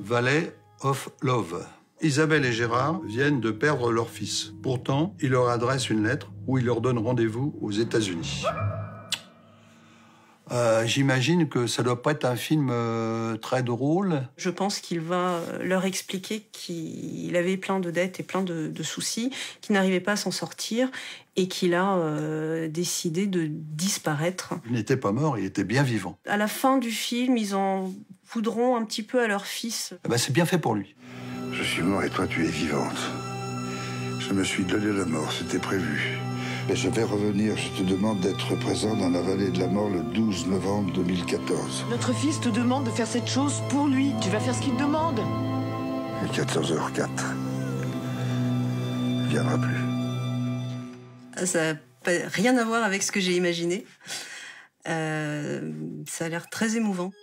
Valley of Love. Isabelle et Gérard viennent de perdre leur fils. Pourtant, il leur adresse une lettre où il leur donne rendez-vous aux États-Unis. J'imagine que ça doit pas être un film très drôle. Je pense qu'il va leur expliquer qu'il avait plein de dettes et plein de soucis, qu'il n'arrivait pas à s'en sortir et qu'il a décidé de disparaître. Il n'était pas mort, il était bien vivant. À la fin du film, ils en voudront un petit peu à leur fils. C'est bien fait pour lui. Je suis mort et toi tu es vivante. Je me suis donné la mort, c'était prévu. Mais je vais revenir, je te demande d'être présent dans la vallée de la mort le 12 novembre 2014. Notre fils te demande de faire cette chose pour lui. Tu vas faire ce qu'il te demande. Et 14h04. Il viendra plus. Ça n'a rien à voir avec ce que j'ai imaginé. Ça a l'air très émouvant.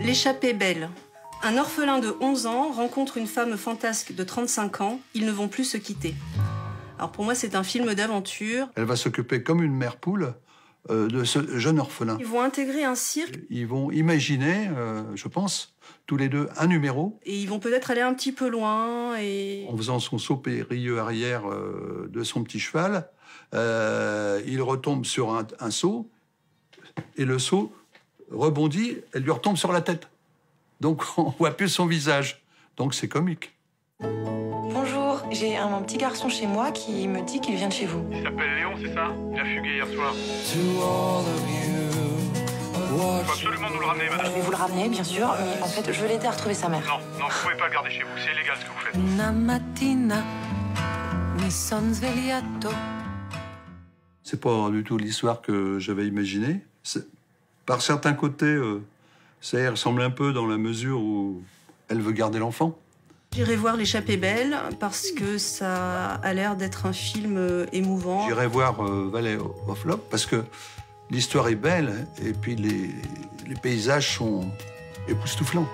L'échappée belle. Un orphelin de 11 ans rencontre une femme fantasque de 35 ans. Ils ne vont plus se quitter. Alors pour moi, c'est un film d'aventure. Elle va s'occuper comme une mère poule de ce jeune orphelin. Ils vont intégrer un cirque. Ils vont imaginer, je pense, tous les deux, un numéro. Et ils vont peut-être aller un petit peu loin. En faisant son saut périlleux arrière de son petit cheval, il retombe sur un seau. Et le seau rebondit, elle lui retombe sur la tête. Donc on voit plus son visage. Donc c'est comique. Bonjour, j'ai un petit garçon chez moi qui me dit qu'il vient de chez vous. Il s'appelle Léon, c'est ça? Il a fugué hier soir. Il faut absolument nous le ramener, madame. Je vais vous le ramener, bien sûr, mais en fait, je veux l'aider à retrouver sa mère. Non, vous pouvez pas le garder chez vous, c'est illégal ce que vous faites. Una mattina mi son svegliato. C'est pas du tout l'histoire que j'avais imaginée. Par certains côtés, ça y ressemble un peu dans la mesure où elle veut garder l'enfant. J'irai voir L'échappée belle parce que ça a l'air d'être un film émouvant. J'irai voir Valley of Love parce que l'histoire est belle et puis les paysages sont époustouflants.